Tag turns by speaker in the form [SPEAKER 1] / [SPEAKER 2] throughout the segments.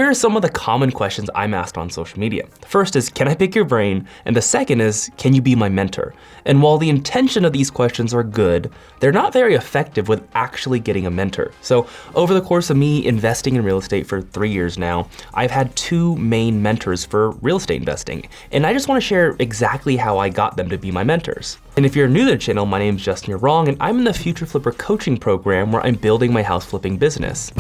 [SPEAKER 1] here are some of the common questions I'm asked on social media. The first is, can I pick your brain? And the second is, can you be my mentor? And while the intention of these questions are good, they're not very effective with actually getting a mentor. So over the course of me investing in real estate for 3 years now, I've had 2 main mentors for real estate investing. And I just want to share exactly how I got them to be my mentors. And if you're new to the channel, my name is Justin Yurong, and I'm in the Future Flipper coaching program where I'm building my house flipping business.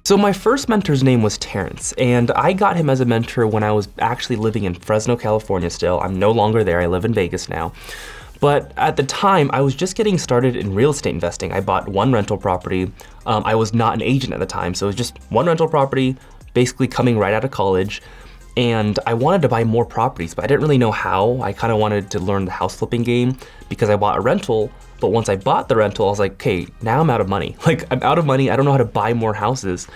[SPEAKER 1] So my first mentor's name was Terrence, and I got him as a mentor when I was actually living in Fresno, California still. I'm no longer there, I live in Vegas now. But at the time, I was just getting started in real estate investing. I bought 1 rental property. I was not an agent at the time, so it was just 1 rental property, basically coming right out of college. And I wanted to buy more properties, but I didn't really know how. I kind of wanted to learn the house flipping game because I bought a rental. But once I bought the rental, I was like, okay, now I'm out of money. I'm out of money. I don't know how to buy more houses.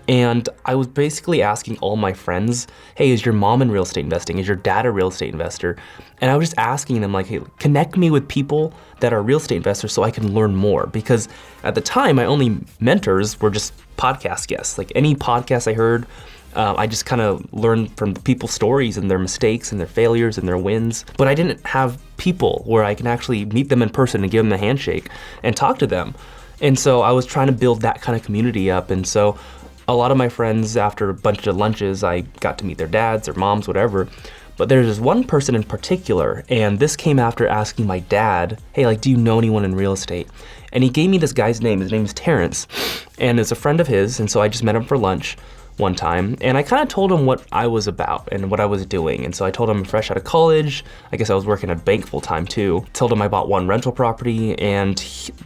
[SPEAKER 1] And I was basically asking all my friends, hey, is your mom in real estate investing? Is your dad a real estate investor? And I was just asking them like, hey, connect me with people that are real estate investors so I can learn more. Because at the time, my only mentors were just podcast guests. Like any podcast I heard, I just kind of learned from the people's stories and their mistakes and their failures and their wins. But I didn't have people where I can actually meet them in person and give them a handshake and talk to them. And so I was trying to build that kind of community up. And so a lot of my friends, after a bunch of lunches, I got to meet their dads, their moms, whatever. But there's this one person in particular, and this came after asking my dad, hey, like, do you know anyone in real estate? And he gave me this guy's name. His name is Terrence, and it's a friend of his. And so I just met him for lunch one time, and I kind of told him what I was about and what I was doing. And so I told him I'm fresh out of college. I guess I was working at a bank full time too. Told him I bought 1 rental property, and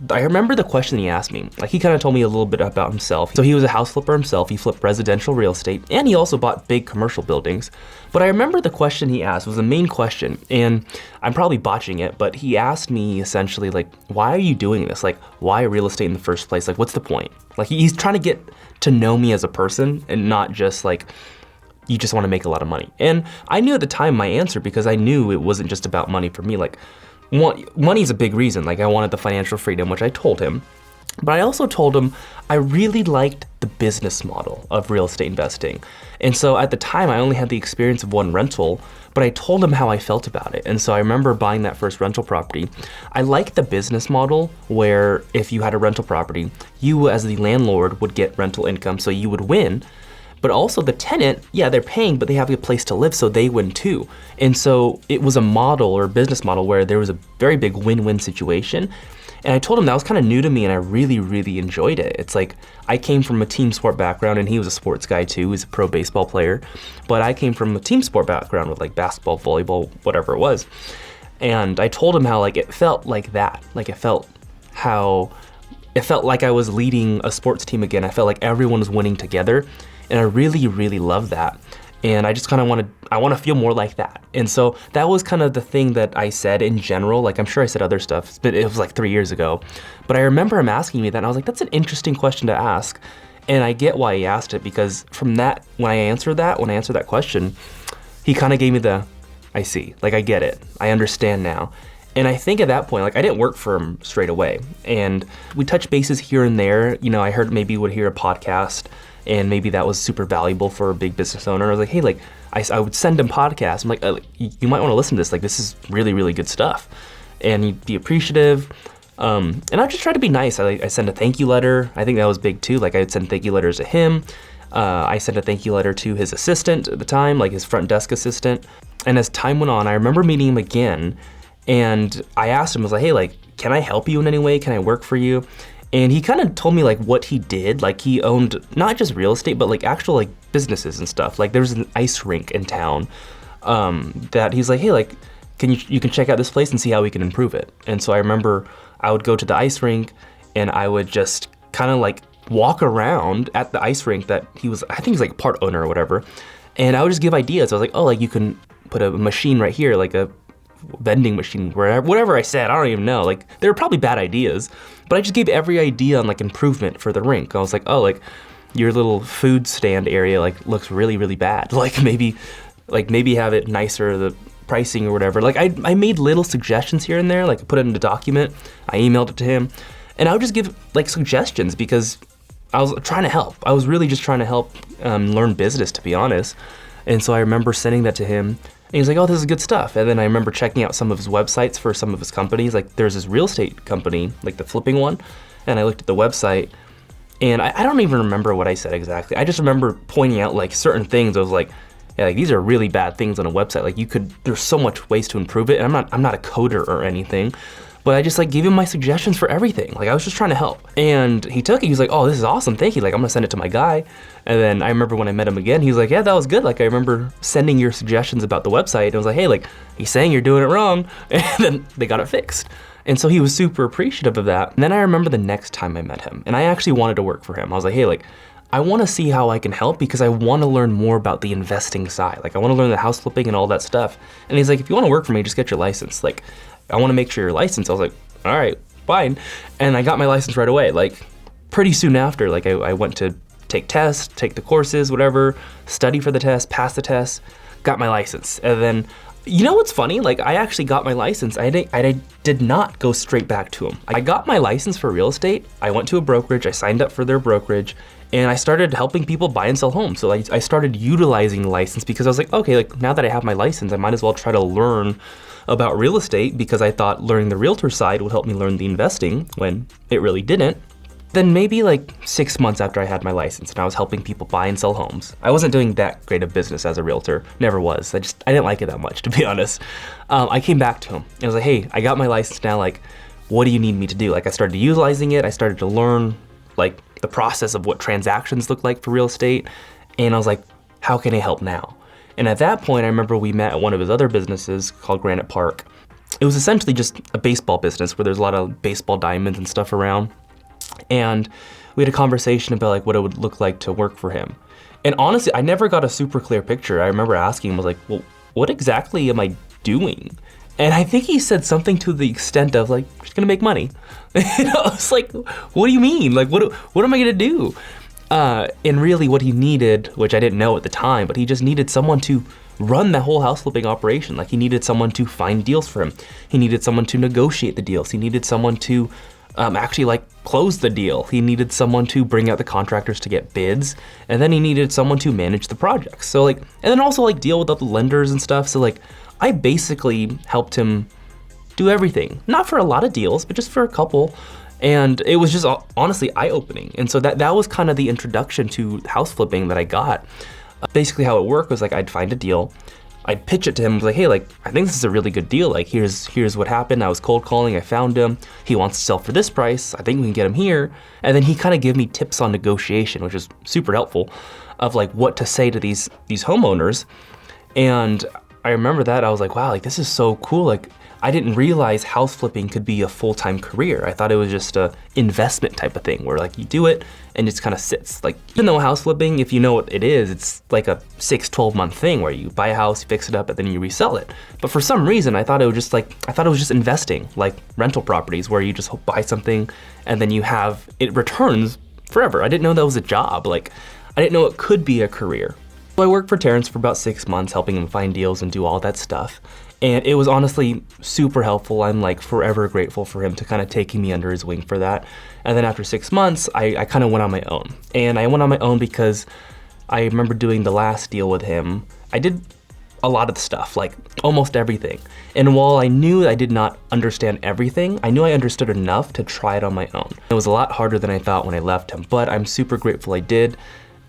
[SPEAKER 1] I remember the question he asked me. Like, he kind of told me a little bit about himself. So he was a house flipper himself. He flipped residential real estate, and he also bought big commercial buildings. But I remember the question he asked was the main question, and I'm probably botching it, but he asked me essentially like, why are you doing this? Like, why real estate in the first place? Like, what's the point? Like, he's trying to get to know me as a person and not just like, you just want to make a lot of money. And I knew at the time my answer because I knew it wasn't just about money for me. Like, money's a big reason. Like, I wanted the financial freedom, which I told him. But I also told him I really liked the business model of real estate investing. And so at the time, I only had the experience of 1 rental, but I told him how I felt about it. And so I remember buying that first rental property. I liked the business model where if you had a rental property, you as the landlord would get rental income, so you would win. But also the tenant, yeah, they're paying, but they have a place to live, so they win too. And so it was a model or a business model where there was a very big win-win situation. And I told him that was kind of new to me, and I really, really enjoyed it. It's like, I came from a team sport background, and he was a sports guy too. He's a pro baseball player. But I came from a team sport background with like basketball, volleyball, whatever it was. And I told him how like it felt like that. Like it felt like I was leading a sports team again. I felt like everyone was winning together. And I really, really love that. And I just kind of want to feel more like that. And so that was kind of the thing that I said in general. Like, I'm sure I said other stuff, but it was like 3 years ago. But I remember him asking me that, and I was like, that's an interesting question to ask. And I get why he asked it, because from that, when I answered that question, he kind of gave me the, I see, like, I get it. I understand now. And I think at that point, like, I didn't work for him straight away. And we touched bases here and there. You know, I heard maybe would hear a podcast, and maybe that was super valuable for a big business owner. I was like, hey, like, I would send him podcasts. I'm like, you might want to listen to this. Like, this is really, really good stuff. And he'd be appreciative. And I just try to be nice. I sent a thank you letter. I think that was big too. Like, I'd send thank you letters to him. I sent a thank you letter to his assistant at the time, like his front desk assistant. And as time went on, I remember meeting him again. And I asked him, I was like, hey, like, can I help you in any way? Can I work for you? And he kind of told me like what he did. Like, he owned not just real estate, but like actual like businesses and stuff. Like, there was an ice rink in town that he's like, hey, like, you can check out this place and see how we can improve it. And so I remember I would go to the ice rink and I would just kind of like walk around at the ice rink that he was, I think he's like part owner or whatever. And I would just give ideas. I was like, oh, like, you can put a machine right here, like a vending machine, whatever I said, I don't even know. Like, they were probably bad ideas, but I just gave every idea on like improvement for the rink. I was like, oh, like, your little food stand area like looks really, really bad. Like, maybe have it nicer, the pricing or whatever. Like, I made little suggestions here and there. Like, I put it in the document, I emailed it to him. And I would just give like suggestions because I was trying to help. I was really just trying to help learn business, to be honest. And so I remember sending that to him, and he's like, oh, this is good stuff. And then I remember checking out some of his websites for some of his companies. Like there's this real estate company, like the flipping one, and I looked at the website, and I don't even remember what I said exactly. I just remember pointing out like certain things. I was like, yeah, like these are really bad things on a website. Like there's so much ways to improve it. And I'm not a coder or anything, but I just like gave him my suggestions for everything. Like I was just trying to help. And he took it, he was like, oh, this is awesome, thank you. Like I'm gonna send it to my guy. And then I remember when I met him again, he was like, yeah, that was good. Like I remember sending your suggestions about the website. And I was like, hey, like he's saying you're doing it wrong. And then they got it fixed. And so he was super appreciative of that. And then I remember the next time I met him, and I actually wanted to work for him. I was like, hey, like, I wanna see how I can help because I wanna learn more about the investing side. Like I wanna learn the house flipping and all that stuff. And he's like, if you wanna work for me, just get your license. Like, I wanna make sure you're licensed. I was like, all right, fine. And I got my license right away. Like pretty soon after, like I went to take tests, take the courses, whatever, study for the test, pass the test, got my license. And then, you know what's funny? Like I actually got my license. I did not go straight back to him. I got my license for real estate. I went to a brokerage, I signed up for their brokerage, and I started helping people buy and sell homes. So I started utilizing the license because I was like, okay, like now that I have my license, I might as well try to learn about real estate because I thought learning the realtor side would help me learn the investing when it really didn't. Then maybe like 6 months after I had my license and I was helping people buy and sell homes. I wasn't doing that great of business as a realtor, never was. I didn't like it that much, to be honest. I came back to him and I was like, hey, I got my license now, like, what do you need me to do? Like I started utilizing it, I started to learn like the process of what transactions look like for real estate. And I was like, how can I help now? And at that point, I remember we met at one of his other businesses called Granite Park. It was essentially just a baseball business where there's a lot of baseball diamonds and stuff around. And we had a conversation about like what it would look like to work for him. And honestly, I never got a super clear picture. I remember asking him, I was like, well, what exactly am I doing? And I think he said something to the extent of like, just gonna make money. And I was like, what do you mean? Like, what am I gonna do? And really what he needed, which I didn't know at the time, but he just needed someone to run that whole house flipping operation. Like he needed someone to find deals for him. He needed someone to negotiate the deals. He needed someone to actually like close the deal. He needed someone to bring out the contractors to get bids, and then he needed someone to manage the projects. So like, and then also like deal with all the lenders and stuff. So like, I basically helped him do everything. Not for a lot of deals, but just for a couple. And it was just honestly eye-opening. And so that was kind of the introduction to house flipping that I got. Basically how it worked was like, I'd find a deal, I'd pitch it to him, like, hey, like, I think this is a really good deal. Like, here's what happened. I was cold calling, I found him. He wants to sell for this price. I think we can get him here. And then he kind of gave me tips on negotiation, which is super helpful, of like what to say to these homeowners. And I remember that, I was like, wow, like this is so cool. Like, I didn't realize house flipping could be a full-time career. I thought it was just a investment type of thing where like you do it and it just kind of sits. Like even though house flipping, if you know what it is, it's like a 6-12 month thing where you buy a house, you fix it up, and then you resell it. But for some reason, I thought it was just investing, like rental properties where you just buy something and then you have, it returns forever. I didn't know that was a job. Like I didn't know it could be a career. So I worked for Terrence for about 6 months, helping him find deals and do all that stuff. And it was honestly super helpful. I'm like forever grateful for him to kind of taking me under his wing for that. And then after 6 months, I kind of went on my own. And I went on my own because I remember doing the last deal with him. I did a lot of the stuff, like almost everything. And while I knew I did not understand everything, I knew I understood enough to try it on my own. It was a lot harder than I thought when I left him, but I'm super grateful I did.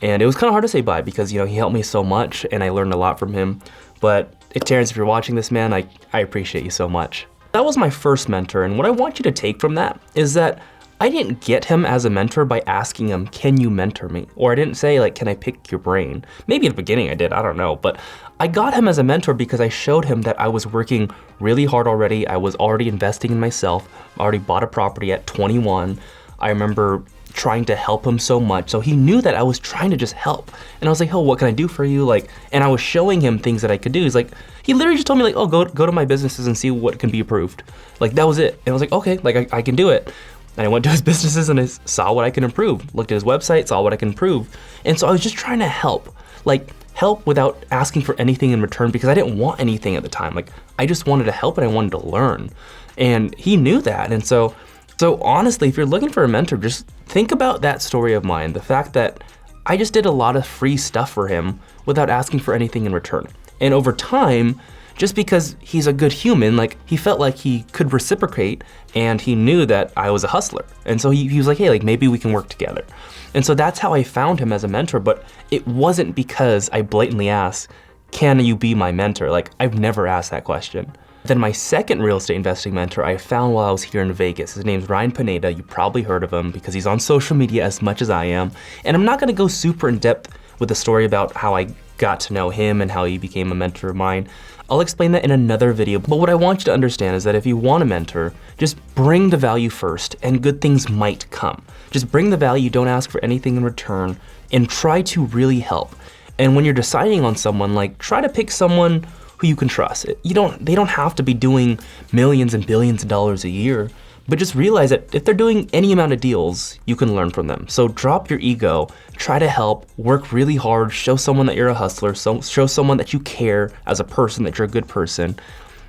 [SPEAKER 1] And it was kind of hard to say bye because, you know, he helped me so much and I learned a lot from him. But Terrence, if you're watching this, man, I appreciate you so much. That was my first mentor, and what I want you to take from that is that I didn't get him as a mentor by asking him, can you mentor me? Or I didn't say like, can I pick your brain? Maybe at the beginning I did, I don't know. But I got him as a mentor because I showed him that I was working really hard already. I was already investing in myself. I already bought a property at 21. I remember trying to help him so much. So he knew that I was trying to just help. And I was like, oh, what can I do for you? Like, and I was showing him things that I could do. He's like, he literally just told me like, oh, go to my businesses and see what can be approved. Like that was it. And I was like, okay, like I can do it. And I went to his businesses and I saw what I can improve. Looked at his website, saw what I can improve. And so I was just trying to help. Like help without asking for anything in return because I didn't want anything at the time. Like I just wanted to help and I wanted to learn. And he knew that. And so So honestly, if you're looking for a mentor, just think about that story of mine. The fact that I just did a lot of free stuff for him without asking for anything in return. And over time, just because he's a good human, like he felt like he could reciprocate and he knew that I was a hustler. And so he was like, hey, like maybe we can work together. And so that's how I found him as a mentor, but it wasn't because I blatantly asked, can you be my mentor? Like I've never asked that question. Then my second real estate investing mentor I found while I was here in Vegas. His name's Ryan Pineda. You probably heard of him because he's on social media as much as I am. And I'm not gonna go super in depth with the story about how I got to know him and how he became a mentor of mine. I'll explain that in another video, but what I want you to understand is that if you want a mentor, just bring the value first and good things might come. Just bring the value, don't ask for anything in return, and try to really help. And when you're deciding on someone, like try to pick someone who you can trust. They don't have to be doing millions and billions of dollars a year, but just realize that if they're doing any amount of deals, you can learn from them. So drop your ego, try to help, work really hard, show someone that you're a hustler, show someone that you care as a person, that you're a good person,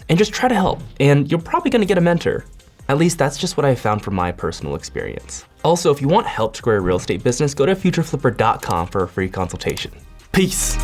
[SPEAKER 1] and just try to help. And you're probably gonna get a mentor. At least that's just what I found from my personal experience. Also, if you want help to grow your real estate business, go to futureflipper.com for a free consultation. Peace.